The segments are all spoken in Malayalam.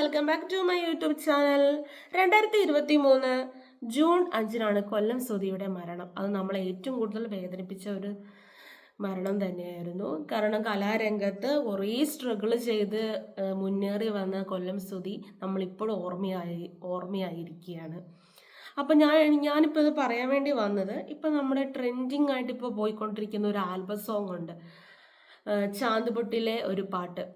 Welcome back to my YouTube channel. 2023 June 5 Kollam സുധിയുടെ മരണം. അത് നമ്മളെ ഏറ്റവും കൂടുതൽ വേദനിപ്പിച്ച ഒരു മരണം തന്നെയായിരുന്നു. കാരണം കലാരംഗത്ത് കുറേ സ്ട്രഗിൾ ചെയ്ത് മുന്നേറി വന്ന കൊല്ലം സുധി നമ്മളിപ്പോൾ ഓർമ്മയായിരിക്കുകയാണ്. അപ്പം ഞാനിപ്പോൾ ഇത് പറയാൻ വേണ്ടി വന്നത്, ഇപ്പം നമ്മുടെ ട്രെൻഡിങ് ആയിട്ട് ഇപ്പോൾ പോയിക്കൊണ്ടിരിക്കുന്ന ഒരു ആൽബം സോങ് ഉണ്ട്, ചാന്ത് പൊട്ടിലെ ഒരു പാട്ട്.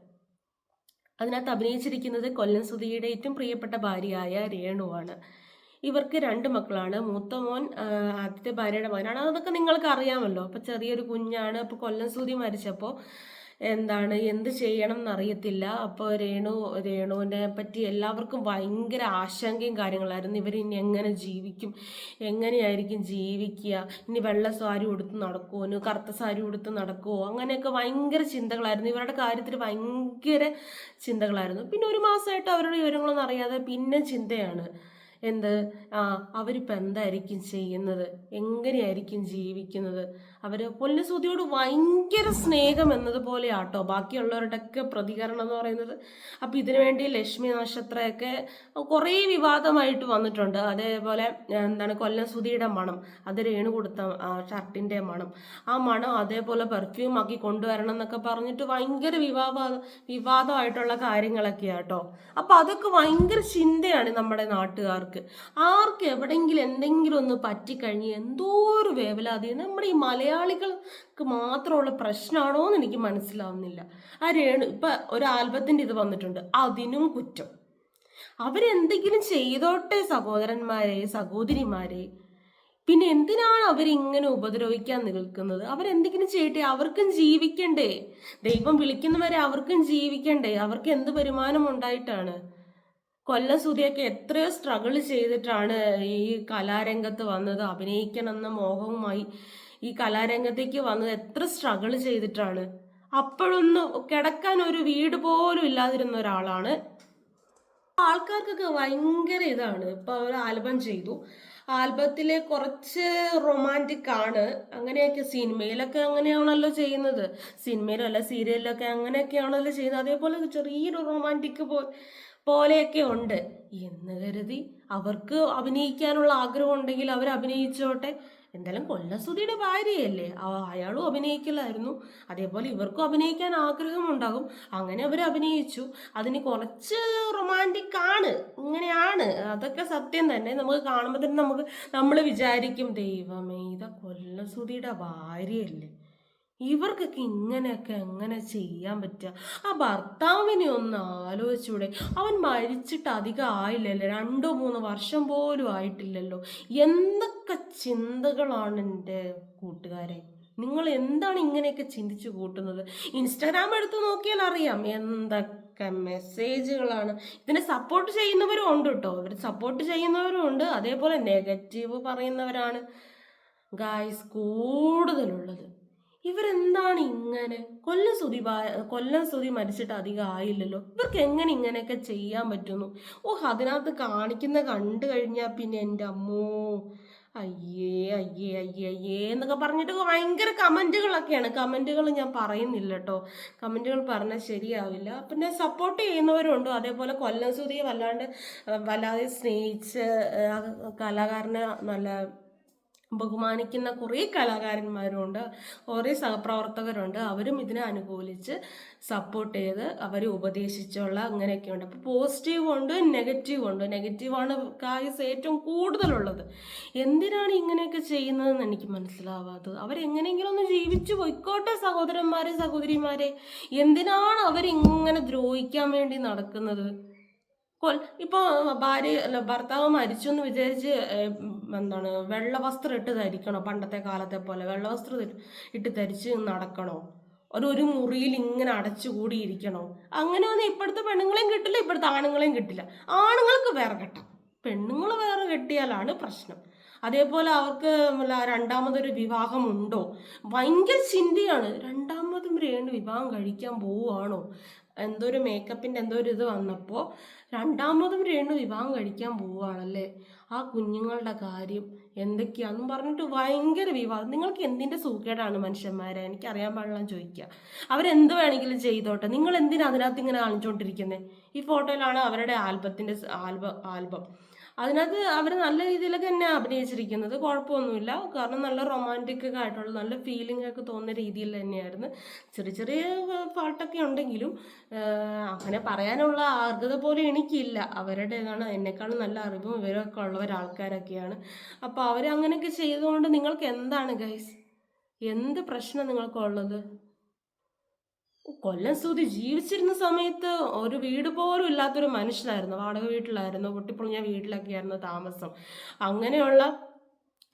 അതിനകത്ത് അഭിനയിച്ചിരിക്കുന്നത് കൊല്ലം സുധിയുടെ ഏറ്റവും പ്രിയപ്പെട്ട ഭാര്യയായ രേണുവാണ്. ഇവർക്ക് 2 മക്കളാണ്. മൂത്ത മോൻ ആദ്യത്തെ ഭാര്യയുടെ മകനാണ്. അതൊക്കെ നിങ്ങൾക്ക് അറിയാമല്ലോ. അപ്പോൾ ചെറിയൊരു കുഞ്ഞാണ്. അപ്പോൾ കൊല്ലം സുധി മരിച്ചപ്പോൾ എന്ത് ചെയ്യണം എന്നറിയത്തില്ല. അപ്പോൾ രേണുവിനെ പറ്റി എല്ലാവർക്കും ഭയങ്കര ആശങ്കയും കാര്യങ്ങളായിരുന്നു. ഇവരിനി എങ്ങനെ ജീവിക്കും, എങ്ങനെയായിരിക്കും ജീവിക്കുക, ഇനി വെള്ള സാരി ഉടുത്ത് നടക്കുമോ, ഇനി കറുത്ത സാരി ഉടുത്ത് നടക്കുമോ, അങ്ങനെയൊക്കെ ഭയങ്കര ചിന്തകളായിരുന്നു. ഇവരുടെ കാര്യത്തിൽ ഭയങ്കര ചിന്തകളായിരുന്നു. പിന്നെ ഒരു മാസമായിട്ട് അവരുടെ വിവരങ്ങളൊന്നും അറിയാതെ പിന്നെ ചിന്തയാണ്. അവരിപ്പോൾ എന്തായിരിക്കും ചെയ്യുന്നത്, എങ്ങനെയായിരിക്കും ജീവിക്കുന്നത്. അവർ പൊന്നസുധിയോട് ഭയങ്കര സ്നേഹം എന്നതുപോലെ ആട്ടോ ബാക്കിയുള്ളവരുടെയൊക്കെ പ്രതികരണം എന്ന് പറയുന്നത്. അപ്പം ഇതിനു വേണ്ടി ലക്ഷ്മി നക്ഷത്രമൊക്കെ കുറേ വിവാദമായിട്ട് വന്നിട്ടുണ്ട്. അതേപോലെ കൊല്ലം സുധിയുടെ മണം, അത് രേണു കൊടുത്ത ഷർട്ടിൻ്റെ മണം, ആ മണം അതേപോലെ പെർഫ്യൂം ആക്കി കൊണ്ടുവരണം എന്നൊക്കെ പറഞ്ഞിട്ട് ഭയങ്കര വിവാദമായിട്ടുള്ള കാര്യങ്ങളൊക്കെ ആട്ടോ. അപ്പം അതൊക്കെ ഭയങ്കര ചിന്തയാണ് നമ്മുടെ നാട്ടുകാർക്ക്. ആർക്ക് എവിടെയെങ്കിലും എന്തെങ്കിലും ഒന്ന് പറ്റിക്കഴിഞ്ഞ് എന്തോ ഒരു വേവലാതി. നമ്മുടെ ഈ മലയാളികൾക്ക് മാത്രമുള്ള പ്രശ്നമാണോ എന്ന് എനിക്ക് മനസ്സിലാവുന്നില്ല. ആ രേണു ഇപ്പം ഒരു ആൽബത്തിൻ്റെ ഇത് വന്നിട്ടുണ്ട്, അതിനും കുറ്റം. അവരെന്തെങ്കിലും ചെയ്തോട്ടെ സഹോദരന്മാരെ, സഹോദരിമാരെ. പിന്നെ എന്തിനാണ് അവരിങ്ങനെ ഉപദ്രവിക്കാൻ നിൽക്കുന്നത്? അവരെന്തെങ്കിലും ചെയ്യട്ടെ, അവർക്കും ജീവിക്കണ്ടേ? ദൈവം വിളിക്കുന്നവരെ അവർക്കും ജീവിക്കണ്ടേ? അവർക്ക് എന്ത് വരുമാനം ഉണ്ടായിട്ടാണ്? കൊല്ലം സുധിയൊക്കെ എത്രയോ സ്ട്രഗിൾ ചെയ്തിട്ടാണ് ഈ കലാരംഗത്ത് വന്നത്. അഭിനയിക്കണം എന്ന മോഹവുമായി ഈ കലാരംഗത്തേക്ക് വന്നത് എത്ര സ്ട്രഗിൾ ചെയ്തിട്ടാണ്. അപ്പോഴൊന്നും കിടക്കാൻ ഒരു വീട് പോലും ഇല്ലാതിരുന്ന ഒരാളാണ്. ആൾക്കാർക്കൊക്കെ ഭയങ്കര ഇതാണ്. ഇപ്പൊ അവർ ആൽബം ചെയ്തു, ആൽബത്തിലെ കുറച്ച് റൊമാൻറ്റിക് ആണ്. അങ്ങനെയൊക്കെ സിനിമയിലൊക്കെ അങ്ങനെയാണല്ലോ ചെയ്യുന്നത്, സിനിമയിലും അല്ല സീരിയലിലൊക്കെ അങ്ങനെയൊക്കെയാണല്ലോ ചെയ്യുന്നത്. അതേപോലെ ചെറിയൊരു റൊമാൻറ്റിക് പോലെയൊക്കെ ഉണ്ട് എന്ന് കരുതി അവർക്ക് അഭിനയിക്കാനുള്ള ആഗ്രഹം ഉണ്ടെങ്കിൽ അവർ അഭിനയിച്ചോട്ടെ. എന്തായാലും കൊല്ലസുധിയുടെ ഭാര്യയല്ലേ, അയാളും അഭിനയിക്കലായിരുന്നു. അതേപോലെ ഇവർക്കും അഭിനയിക്കാൻ ആഗ്രഹമുണ്ടാകും. അങ്ങനെ അവർ അഭിനയിച്ചു. അതിന് കുറച്ച് റൊമാൻറ്റിക് ആണ്, ഇങ്ങനെയാണ്, അതൊക്കെ സത്യം തന്നെ. നമുക്ക് കാണുമ്പോൾ തന്നെ നമ്മൾ വിചാരിക്കും, ദൈവമേ ഇതാ കൊല്ലസുധിയുടെ ഭാര്യയല്ലേ, ഇവർക്കൊക്കെ ഇങ്ങനെയൊക്കെ എങ്ങനെ ചെയ്യാൻ പറ്റുക? ആ ഭർത്താവിനെ ഒന്ന് ആലോചിച്ചൂടെ? അവൻ മരിച്ചിട്ട് അധികം ആയില്ലല്ലോ, 2-3 വർഷം പോലും ആയിട്ടില്ലല്ലോ. എന്തൊക്കെ ചിന്തകളാണ് എൻ്റെ കൂട്ടുകാരെ. നിങ്ങൾ എന്താണ് ഇങ്ങനെയൊക്കെ ചിന്തിച്ചു കൂട്ടുന്നത്? ഇൻസ്റ്റാഗ്രാം എടുത്ത് നോക്കിയാൽ അറിയാം എന്തൊക്കെ മെസ്സേജുകളാണ്. ഇതിനെ സപ്പോർട്ട് ചെയ്യുന്നവരും ഉണ്ട് കേട്ടോ, ഇവർ സപ്പോർട്ട് ചെയ്യുന്നവരും ഉണ്ട്, അതേപോലെ നെഗറ്റീവ് പറയുന്നവരാണ് ഗായ്സ് കൂടുതലുള്ളത്. ഇവരെന്താണ് ഇങ്ങനെ? കൊല്ലം സുധി മരിച്ചിട്ട് അധികം ആയില്ലല്ലോ, ഇവർക്ക് എങ്ങനെ ഇങ്ങനെയൊക്കെ ചെയ്യാൻ പറ്റുന്നു? അതിനകത്ത് കാണിക്കുന്ന കണ്ടു കഴിഞ്ഞാൽ പിന്നെ എൻ്റെ അമ്മോ, അയ്യേ അയ്യേ അയ്യേ അയ്യേ എന്നൊക്കെ പറഞ്ഞിട്ട് ഭയങ്കര കമൻറ്റുകളൊക്കെയാണ്. കമൻറ്റുകൾ ഞാൻ പറയുന്നില്ല കേട്ടോ, കമൻറ്റുകൾ പറഞ്ഞാൽ ശരിയാവില്ല. പിന്നെ സപ്പോർട്ട് ചെയ്യുന്നവരുണ്ട്. അതേപോലെ കൊല്ലം സുധിയെ വല്ലാതെ സ്നേഹിച്ച് കലാകാരനെ നല്ല ബഹുമാനിക്കുന്ന കുറേ കലാകാരന്മാരുണ്ട്, കുറേ സഹപ്രവർത്തകരുണ്ട്. അവരും ഇതിനെ അനുകൂലിച്ച് സപ്പോർട്ട് ചെയ്ത് അവർ ഉപദേശിച്ചുള്ള അങ്ങനെയൊക്കെയുണ്ട്. അപ്പോൾ പോസിറ്റീവ് ഉണ്ട്, നെഗറ്റീവ് ഉണ്ട്. നെഗറ്റീവാണ് ഗായ്സ് ഏറ്റവും കൂടുതലുള്ളത്. എന്തിനാണ് ഇങ്ങനെയൊക്കെ ചെയ്യുന്നതെന്ന് എനിക്ക് മനസ്സിലാവാത്തത്. അവരെങ്ങനെയെങ്കിലും ഒന്ന് ജീവിച്ചു പോയിക്കോട്ടെ സഹോദരന്മാരെ, സഹോദരിമാരെ. എന്തിനാണ് അവരിങ്ങനെ ദ്രോഹിക്കാൻ വേണ്ടി നടക്കുന്നത്? ഇപ്പോൾ ഭർത്താവ് മരിച്ചു എന്ന് വിചാരിച്ച് വെള്ള വസ്ത്രം ഇട്ട് ധരിക്കണോ? പണ്ടത്തെ കാലത്തെ പോലെ വെള്ള വസ്ത്രം ഇട്ട് ധരിച്ച് നടക്കണോ? ഒരു മുറിയിൽ ഇങ്ങനെ അടച്ചുകൂടി ഇരിക്കണോ? അങ്ങനെയൊന്നും ഇപ്പോഴത്തെ പെണ്ണുങ്ങളെയും കിട്ടില്ല, ഇപ്പോഴത്തെ ആണുങ്ങളെയും കിട്ടില്ല. ആണുങ്ങൾക്ക് വേറെ കെട്ടാം, പെണ്ണുങ്ങൾ വേറെ കെട്ടിയാലാണ് പ്രശ്നം. അതേപോലെ അവർക്ക് രണ്ടാമതൊരു വിവാഹം ഉണ്ടോ? ഭയങ്കര ചിന്തയാണ്. രണ്ടാമതും രേണു വിവാഹം കഴിക്കാൻ പോവുകയാണോ? എന്തോ ഒരു മേക്കപ്പിൻ്റെ എന്തോ ഒരു ഇത് വന്നപ്പോൾ രണ്ടാമതും രേണു വിവാഹം കഴിക്കാൻ പോവുകയാണല്ലേ. ആ കുഞ്ഞുങ്ങളുടെ കാര്യം എന്തൊക്കെയാണെന്നും പറഞ്ഞിട്ട് ഭയങ്കര വിവാദം. നിങ്ങൾക്ക് എന്തിൻ്റെ സൂക്കേടാണ് മനുഷ്യന്മാരെ? എനിക്കറിയാൻ പാടില്ല ചോദിക്കുക. അവരെന്ത് വേണമെങ്കിലും ചെയ്തോട്ടെ, നിങ്ങൾ എന്തിനാ അതിനകത്ത് ഇങ്ങനെ കാണിച്ചുകൊണ്ടിരിക്കുന്നത്? ഈ ഫോട്ടോയിലാണ് അവരുടെ ആൽബത്തിൻ്റെ ആൽബം. അതിനകത്ത് അവർ നല്ല രീതിയിലൊക്കെ തന്നെ അഭിനയിച്ചിരിക്കുന്നത്, കുഴപ്പമൊന്നുമില്ല. കാരണം നല്ല റൊമാൻറ്റിക് ഒക്കെ ആയിട്ടുള്ള നല്ല ഫീലിംഗ് ഒക്കെ തോന്നുന്ന രീതിയിൽ തന്നെയായിരുന്നു. ചെറിയ ചെറിയ ഫാൾട്ടൊക്കെ ഉണ്ടെങ്കിലും അങ്ങനെ പറയാനുള്ള അർഹത പോലും എനിക്കില്ല. അവരുടേതാണ്, എന്നെക്കാളും നല്ല അറിവും വിവരമൊക്കെ ഉള്ള ഒരാൾക്കാരൊക്കെയാണ്. അപ്പോൾ അവരങ്ങനെയൊക്കെ ചെയ്തുകൊണ്ട് നിങ്ങൾക്ക് എന്താണ് ഗൈസ്? എന്ത് പ്രശ്നം നിങ്ങൾക്കുള്ളത്? കൊല്ലം സുധി ജീവിച്ചിരുന്ന സമയത്ത് ഒരു വീട് പോലും ഇല്ലാത്തൊരു മനുഷ്യനായിരുന്നു. വാടക വീട്ടിലായിരുന്നു, പൊട്ടിപ്പൊളിഞ്ഞ വീട്ടിലൊക്കെയായിരുന്നു താമസം. അങ്ങനെയുള്ള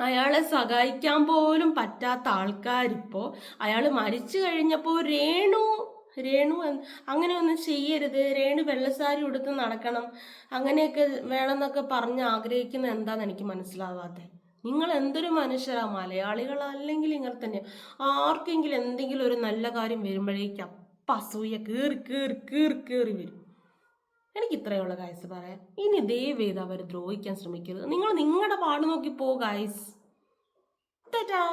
അയാളെ സഹായിക്കാൻ പോലും പറ്റാത്ത ആൾക്കാരിപ്പോൾ അയാൾ മരിച്ചു കഴിഞ്ഞപ്പോൾ രേണു രേണു അങ്ങനെ ഒന്നും ചെയ്യരുത്, രേണു വെള്ളസാരി ഉടുത്ത് നടക്കണം, അങ്ങനെയൊക്കെ വേണമെന്നൊക്കെ പറഞ്ഞ് ആഗ്രഹിക്കുന്നത് എന്താണെന്ന് എനിക്ക് മനസ്സിലാവാതെ. നിങ്ങൾ എന്തൊരു മനുഷ്യരാ, മലയാളികളല്ലെങ്കിൽ ഇങ്ങനെ തന്നെ. ആർക്കെങ്കിലും എന്തെങ്കിലും ഒരു നല്ല കാര്യം വരുമ്പോഴേക്കും അസൂയ കീറി കീറി കീറി കീറി വരും. എനിക്ക് ഇത്രയുള്ള ഗൈസ് പറയാം. ഇനി ദയവ് ചെയ്ത് അവർ ദ്രോഹിക്കാൻ ശ്രമിക്കരുത്. നിങ്ങൾ നിങ്ങളുടെ പാട് നോക്കി പോ ഗൈസ്. ടാറ്റാ.